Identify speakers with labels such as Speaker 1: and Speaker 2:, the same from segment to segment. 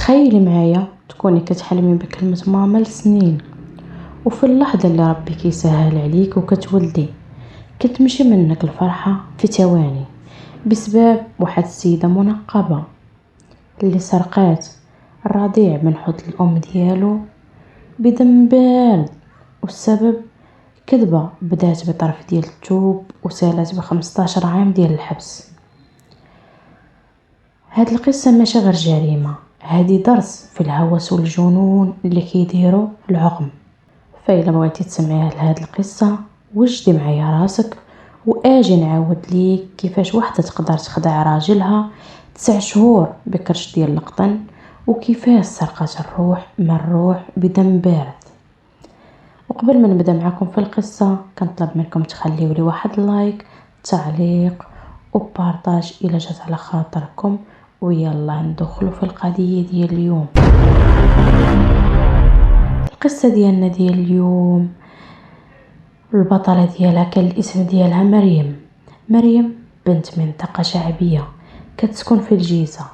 Speaker 1: تخيلي معايا تكوني كتحلمي بكلمة ماما لسنين، وفي اللحظة اللي ربي كيسهل عليك وكتولدي كتمشي منك الفرحة في ثواني بسبب واحد السيدة منقبة اللي سرقات الرضيع من حوض الأم ديالو بدم بارد، والسبب كذبة بدات بطرف ديال الثوب وسالت ب15 عام ديال الحبس. هاد القصة ماشي غير جريمة، هادي درس في الهوس والجنون اللي كيديروا العقم. فإلا بغيتي تسمعي لهاد القصة وجدي معايا راسك واجي نعاود ليك كيفاش وحده تقدر تخدع راجلها 9 شهور بكرش ديال القطن، وكيفاش سرقت الروح من الروح بدم بارد. وقبل ما نبدا معكم في القصة كنطلب منكم تخليوا لي واحد لايك، تعليق وبارطاج الى جات على خاطركم. ويلا ندخلوا في القضية ديال اليوم. القصة ديالنا ديال اليوم البطلة ديالها كان الاسم ديالها مريم بنت منطقة شعبية كتسكن في الجيزة.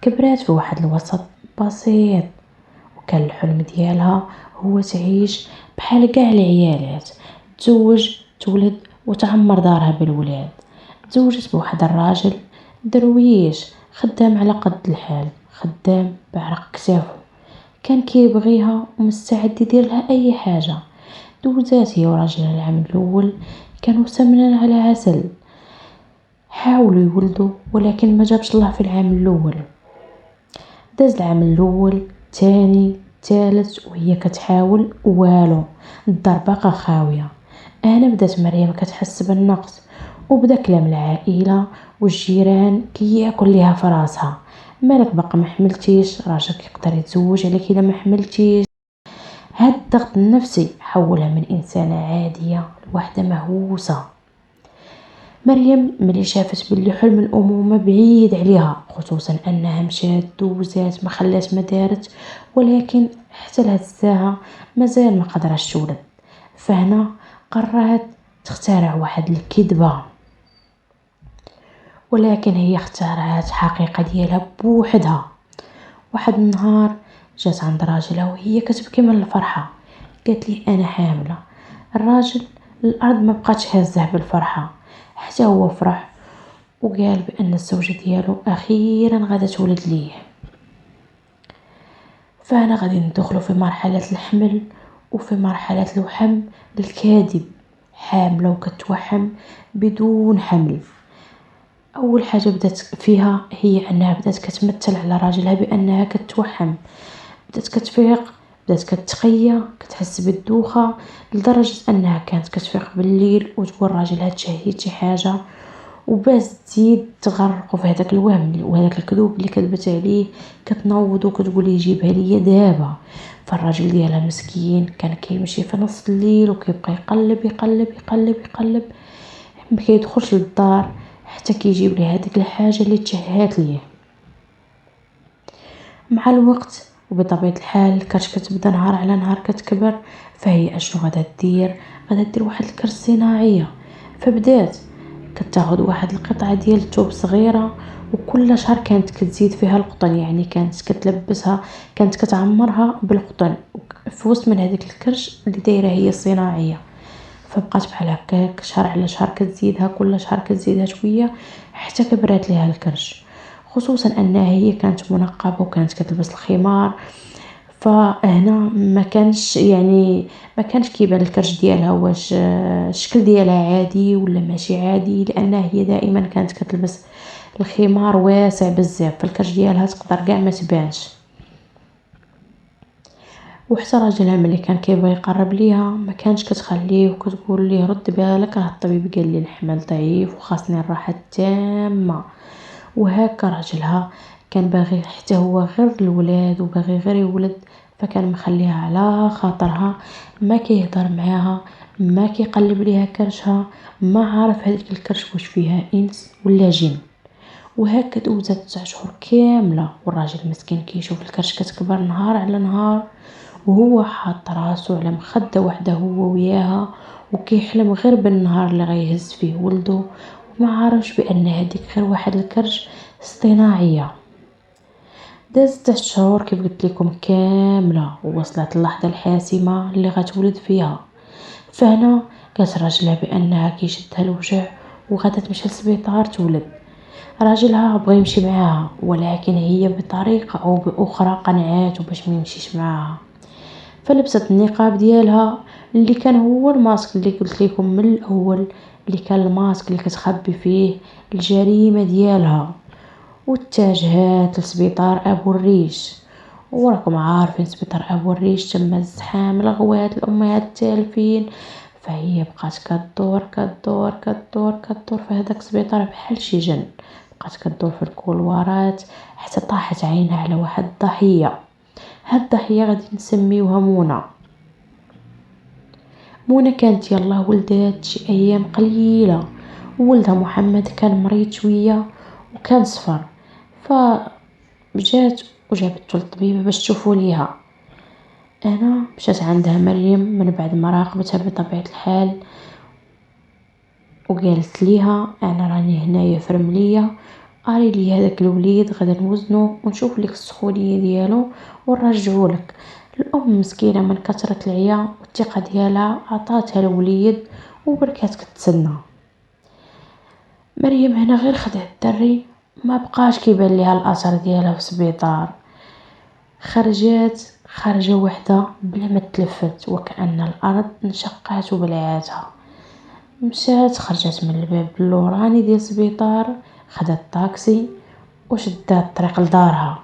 Speaker 1: كبرات في واحد الوسط بسيط، وكان الحلم ديالها هو تعيش بحال كاع العيالات، تزوج تولد وتعمر دارها بالولاد. تزوجت بواحد الراجل درويش خدام على قد الحال، خدام بعرق كتافو، كان كيبغيها ومستعد يدير لها اي حاجه. دوزات هي وراجلها العام الاول، كانوا سمنان على عسل. حاولوا يولدوا ولكن ما جابش الله في العام الاول. داز العام الاول، تاني، ثالث، وهي كتحاول والو، الدار باقا خاويه. انا بدات مريم كتحس بالنقص، وبدا كلام العائله والجيران كياكل ليها في راسها. مالك باقا ما حملتيش؟ راجلك يقدر يتزوج عليك الا ما حملتيش. هاد الضغط النفسي حولها من انسانه عاديه لوحده مهووسه. مريم ملي شافت باللي حلم الامومه بعيد عليها، خصوصا انها مشات دوزات ما خلات ما دارت، ولكن حتى لهاد الساعه مازال ما قدرش تولد. فهنا قررت تخترع واحد الكذبه، ولكن هي اخترعت حقيقه ديالها بوحدها. واحد النهار جات عند راجلها وهي كتبكي من الفرحه، قالت لي انا حامله. الراجل الارض ما بقاتش هزه بالفرحه، حتى هو فرح وقال بان الزوجه ديالو اخيرا غادا تولد ليه. فانا غادي ندخلوا في مرحله الحمل وفي مرحله الوحم الكاذب، حامله وكتوحم بدون حمل. اول حاجه بدات فيها هي انها بدات كتمثل على راجلها بانها كتوحم، بدات كتفيق، بدات كتخيا، كتحس بالدوخه، لدرجه انها كانت كتفيق بالليل وتقول راجلها تشهيت شي حاجه، وباش تزيد تغرقوا في هذاك الوهم وهذاك الكذوب اللي كذبت عليه. كتنوض وكتقول يجيبها ليا دابا. فالراجل ديالها مسكين كان كيمشي في نص الليل وكيبقى يقلب يقلب يقلب يقلب، ما كيدخلش للدار حتى كيجيب ليه هذيك الحاجه اللي تشهات ليه. مع الوقت وبطبيعه الحال الكرش كتبدا نهار على نهار كتكبر. فهي اشنو غادا دير؟ غادا دير واحد الكرش صناعيه. فبدات كتاخذ واحد القطعه ديال الثوب صغيره، وكل شهر كانت كتزيد فيها القطن، يعني كانت كتلبسها، كانت كتعمرها بالقطن في وسط من هذيك الكرش اللي دايره هي صناعيه. فبقات بحال هكاك شهر على شهر كتزيدها، كل شهر كتزيدها شويه حتى كبرات ليها الكرش. خصوصا انها هي كانت منقبه وكانت كتلبس الخمار، فهنا ما كانش كيبان الكرش ديالها واش الشكل ديالها عادي ولا ماشي عادي، لانها هي دائما كانت كتلبس الخمار واسع بزاف، فالكرش ديالها تقدر كاع ما تبانش. وحتى راجلها ملي كان كيبغي يقرب ليها ما كانش كتخليه، وكتقول ليه رد بالك راه الطبيب قال لي الحمل ضعيف وخاصني الراحه التامه. وهكا راجلها كان باغي حتى هو غير الولاد وباغي غير يولد، فكان مخليها على خاطرها، ما كيهضر معاها، ما كيقلب ليها كرشها، ما عارف هذيك الكرش واش فيها انس ولا جن. وهكا دوزت 9 شهور كامله، والراجل مسكين كيشوف الكرش كتكبر نهار على نهار، وهو حاط راسو على مخده وحده هو وياها، وكيحلم غير بالنهار اللي غيهز فيه ولده، وما عارفش بان هذيك غير واحد الكرش اصطناعيه. دازت 3 شهور كيف قلت لكم كاملة، ووصلت اللحظة الحاسمة اللي غتولد فيها. فهنا قالت راجلها بانها كيشدها الوجع وغادا تمشي للسبيطار تولد. راجلها بغى يمشي معاها، ولكن هي بطريقة او باخرى قنعاتو باش ما يمشيش معاها. فلبست النقاب ديالها اللي كان هو الماسك اللي قلت لكم من الاول، اللي كان الماسك اللي كتخبي فيه الجريمة ديالها، واتجهت لسبيطار ابو الريش. وراكم عارفين سبيطار ابو الريش تم ازدحام الغوات الامهات التالفين، فهي بقات كدور كدور كدور كدور في هذاك السبيطار بحال شي جن. بقات كدور في الكولوارات حتى طاحت عينها على واحد الضحيه. هاد الضحيه غادي نسميوها منى. منى كانت يلاه ولدات شي ايام قليله، وولدها محمد كان مريض شويه وكان صفر. فجات وجابته للطبيبه باش تشوفوا ليها. انا مشات عندها مريم من بعد ما راقبتها بطبيعه الحال، وقالت ليها انا راني هنايا في رمليه، قالي لي هذاك الوليد غدا نوزنو ونشوف لك السخونيه ديالو ونرجعو لك. الام مسكينه من كثره العيا والثقه ديالها عطاتها الوليد وبركات كتسنى. مريم هنا غير خدات الدري، ما بقاش كيبان ليها الاثر ديالها في السبيطار. خرجت خرجه وحده بلا ما تلفت، وكأن الارض انشقات وبلعاتها. مشات خرجت من الباب اللوراني ديال السبيطار، خدت طاكسي وشدات الطريق لدارها.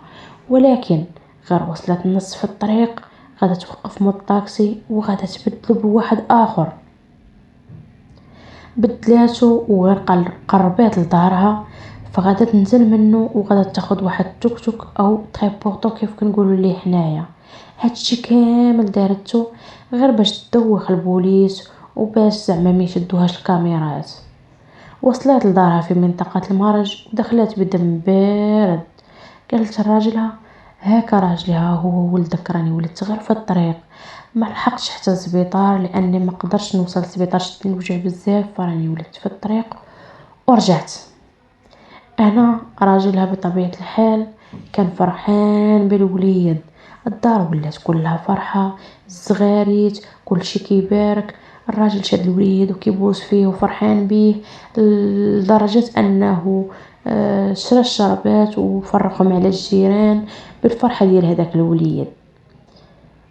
Speaker 1: ولكن غير وصلت نصف الطريق غادا توقف مول الطاكسي وغادا تبدلو بواحد اخر. بدلاتو وغير قربات لدارها، فغادا تنزل منه وغادا تاخد واحد توك توك او تريبورطو كيف كنقولوا ليه حنايا. هادشي كامل دارتو غير باش تدوخ البوليس وباش زعما ما يشدوهاش الكاميرات. وصلت لدارها في منطقة المرج ودخلت بدم بارد. قالت لراجلها هاكا راجلها هو ولدك راني ولدت غير في الطريق، ما لحقتش حتى السبيطار لاني ما قدرتش نوصل للسبيطار، شدني الوجع بزاف فراني ولدت في الطريق ورجعت. انا راجلها بطبيعة الحال كان فرحان بالوليد. الدار ولات كلها فرحة، الزغاريت كلشي كيبارك. الراجل شد الوليد وكيبوس فيه وفرحان به لدرجة انه شرى الشربات وفرقهم على الجيران بالفرحة ديال هذاك الوليد.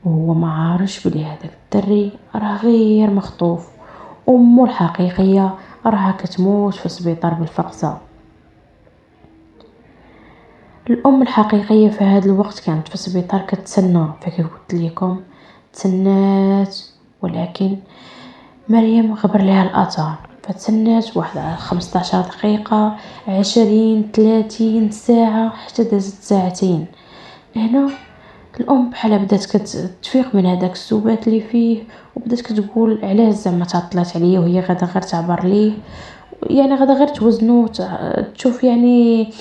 Speaker 1: وهو ما عارفش بلي هذاك الدري راه غير مخطوف، امه الحقيقية راها كتموت في السبيطار بالفقسة. الام الحقيقيه في هذا الوقت كانت في السبيطار كتسنى، فكيف قلت لكم تسنات. ولكن مريم غبر لها الاثار، فتسنات واحد 15 دقيقه 20 30 ساعه حتى دازت ساعتين. هنا الام بحالها بدات كتفيق من هذاك السبات اللي فيه، وبدات كتقول علاش زعما تعطلات عليا وهي غادا غير تعبر ليه، يعني غادا غير توزنو تشوف يعني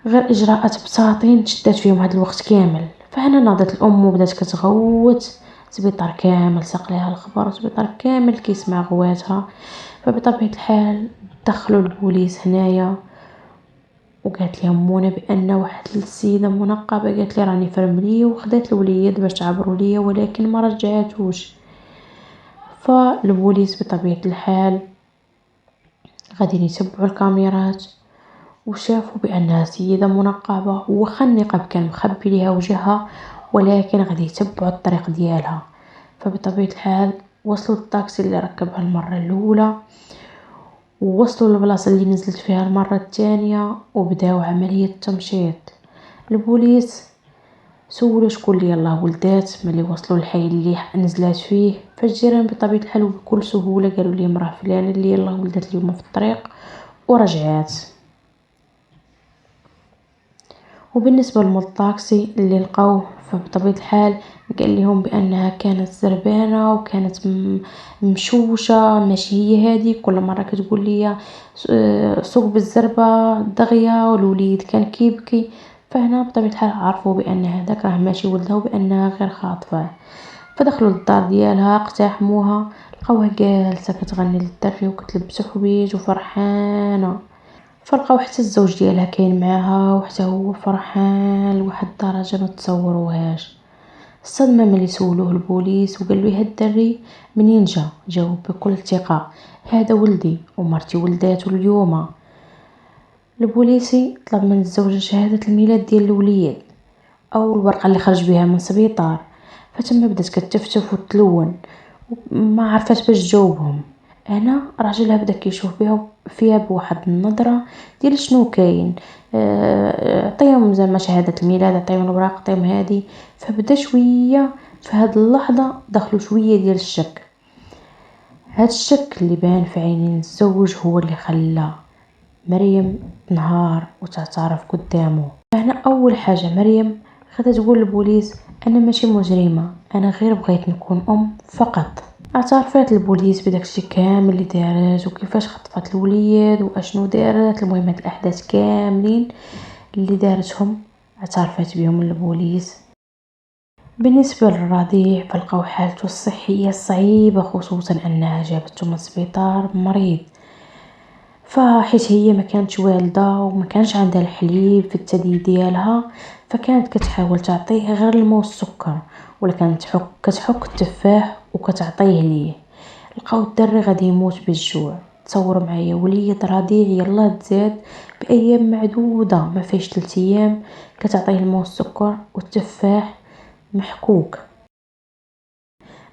Speaker 1: غير اجراءات بساطين شدات فيهم هذا الوقت كامل. فهنا ناضت الام وبدات كتغوت. سبيطار كامل ساق ليها الخبر، وسبيطار كامل كيسمع غواتها. فبطبيعه الحال دخلوا البوليس هنايا، وقالت لهم منى بان واحد السيده منقبه قالت لي راني في رمليه وخدات الوليد باش تعبروا ليا ولكن ما رجعتوش. فالبوليس بطبيعه الحال غادي يتبعوا الكاميرات وشافوا بانها سيده منقبه، وخا النقاب كان مخبي ليها وجهها ولكن غادي يتبعوا الطريق ديالها. فبطبيعه الحال وصلوا للطاكسي اللي ركبها المره الاولى، ووصلوا للبلاصه اللي نزلت فيها المره الثانيه وبداو عمليه التمشيط. البوليس سولوا شكون اللي يلاه ولدات ملي وصلوا للحي اللي نزلات فيه. فالجيران بطبيعه الحال بكل سهوله قالوا لي مراه فلانه اللي يلاه ولدت اليوم في الطريق ورجعات. وبالنسبة للطاكسي اللي لقوه فبطبيعة الحال قال لهم بانها كانت زربانة وكانت مشوشة، ماشي هي هذه كل مرة كتقول لي سوق بالزربة دغيا والوليد كان كيبكي. فهنا بطبيعة الحال عرفوا بان هذاك راه ماشي ولدها وبانها غير خاطفة. فدخلوا للدار ديالها اقتحموها، لقوها جالسة كتغني للدري وكتلبس حوايج وفرحانة. فلقاو حتى الزوج ديالها كاين معاها وحتى هو فرحان لواحد الدرجه ما تصوروهاش. الصدمه ملي سولوه البوليس وقال له هاد الدري منين جاوب بكل ثقه: هذا ولدي ومرتي ولداتو اليوم. البوليسي طلب من الزوجه شهاده الميلاد ديال الوليد او الورقه اللي خرج بها من السبيطار، فتما بدات كتفتف وتلون ما عرفات باش تجاوبهم. هنا راجلها بدا كيشوف فيها بواحد النظره ديال شنو كاين. عطيهم زعما شهاده الميلاد، عطيهم الوراق، عطيهم هادي. فبدا شويه في هاد اللحظه دخلوا شويه ديال الشك. هاد الشك اللي بان في عينين الزوج هو اللي خلى مريم تنهار وتعترف قدامه. هنا اول حاجه مريم غادا تقول للبوليس: انا ماشي مجرمه، انا غير بغيت نكون ام فقط. اعترفت البوليس بداكشي كامل اللي دارت وكيفاش خطفت الوليد واشنو دارت. المهم هاد الاحداث كاملين اللي دارتهم اعترفت بهم البوليس. بالنسبه للرضيع فلقاو حالته الصحيه صعيبه، خصوصا انها جابته من السبيطار مريض، فحيت هي ما كانتش والده وما كانش عندها الحليب في الثدي ديالها، فكانت كتحاول تعطيه غير الماء والسكر، ولا كانت كتحك التفاح وكتعطيه ليه. لقاو الدري غادي يموت بالجوع. تصور معايا وليد رضيع يلا تزاد بايام معدوده ما فيش 3 ايام كتعطيه الماء والسكر والتفاح محكوك.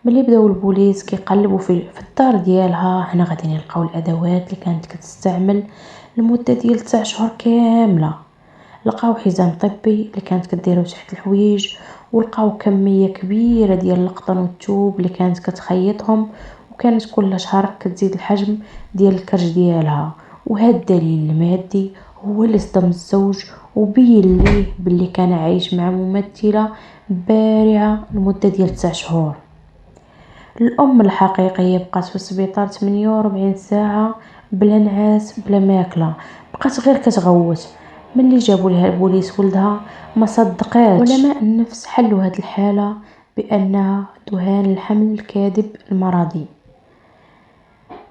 Speaker 1: ملي بداو البوليس كيقلبوا في الدار ديالها، هنا غادي نلقاو الادوات اللي كانت كتستعمل لمده ديال 9 شهور كامله. لقاو حزام طبي اللي كانت كديرو تحت الحوايج، ولقاو كميه كبيره ديال القطن والثوب اللي كانت كتخيطهم، وكانت كل شهر كتزيد الحجم ديال الكرش ديالها. وهذا الدليل المادي هو اللي صدم الزوج وبين ليه باللي كان عايش مع ممثله بارعه لمده ديال 9 شهور. الام الحقيقيه بقات في السبيطار 48 ساعه بلا نعاس بلا ماكله، بقات غير كتغوت. ملي جابوا لها البوليس ولدها ما صدقاتش. علماء النفس حلوا هذه الحاله بانها ذهان الحمل الكاذب المرضي.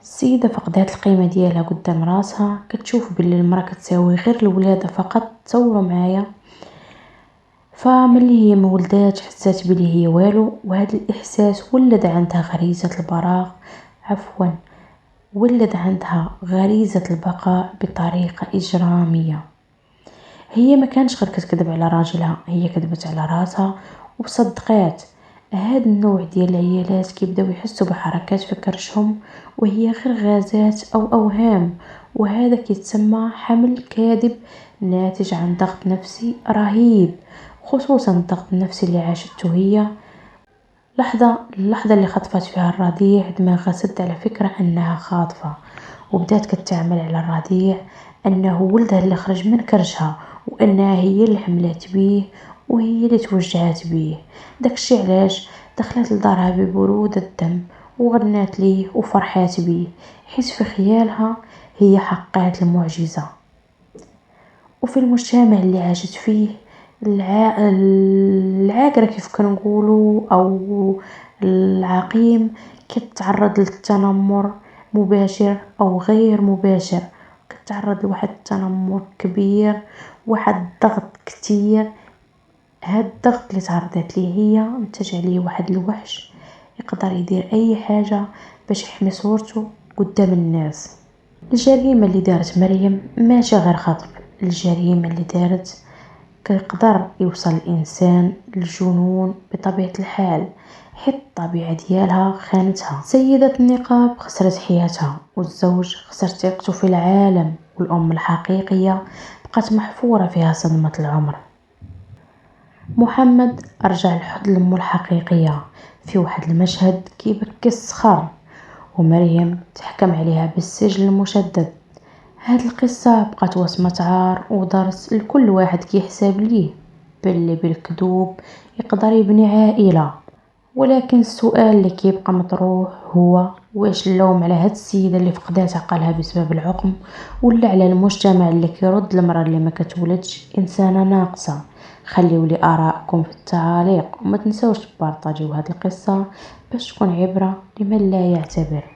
Speaker 1: السيده فقدات القيمه ديالها قدام راسها، كتشوف باللي المراه كتساوي غير الولاده فقط. تصوروا معايا، فملي هي ما ولداتش حسات بلي هي والو، وهذا الاحساس ولد عندها غريزه البراء ولد عندها غريزه البقاء بطريقه اجراميه. هي ما كانش غير كتكذب على راجلها، هي كذبت على راسها وصدقات. هاد النوع ديال العيالات كيبداو يحسوا بحركات في كرشهم وهي غير غازات او اوهام، وهذا كيتسمى حمل كاذب ناتج عن ضغط نفسي رهيب، خصوصا الضغط النفسي اللي عاشته هي. اللحظة اللي خطفت فيها الرضيع دماغها سد على فكرة انها خاطفة، وبدات كتعمل على الرضيع انه ولدها اللي خرج من كرشها، وانها هي اللي حملات بيه وهي اللي توجعات بيه. داكشي علاش دخلت لدارها ببرودة الدم وغنات ليه وفرحات بيه، حيت في خيالها هي حققت المعجزة. وفي المجتمع اللي عاشت فيه العاقرة كيف كنقولوا او العقيم كتعرض للتنمر مباشر او غير مباشر، كتعرض لواحد التنمر كبير، واحد الضغط كتير. هاد الضغط اللي تعرضت ليه هي نتج عليه واحد الوحش يقدر يدير اي حاجه باش يحمي صورته قدام الناس. الجريمه اللي دارت مريم ماشي غير خطف، الجريمه اللي دارت كيقدر يوصل الانسان للجنون بطبيعه الحال، حيت الطبيعه ديالها خانتها. سيده النقاب خسرت حياتها، والزوج خسر ثقته في العالم، والام الحقيقيه بقات محفوره فيها صدمه العمر. محمد رجع لحضن لامه الحقيقيه في واحد المشهد كيبكي الصخر، ومريم تحكم عليها بالسجن المشدد. هاد القصه بقات وصمه عار ودرس لكل واحد كيحسب ليه باللي بالكذوب يقدر يبني عائله. ولكن السؤال اللي كيبقى مطروح هو: واش اللوم على هاد السيده اللي فقدات عقلها بسبب العقم، ولا على المجتمع اللي كيرد المراه اللي ما كتولدش انسانه ناقصه؟ خليو لي ارائكم في التعاليق، وما تنسوش تبارطاجيو هاد القصه باش تكون عبره لمن لا يعتبر.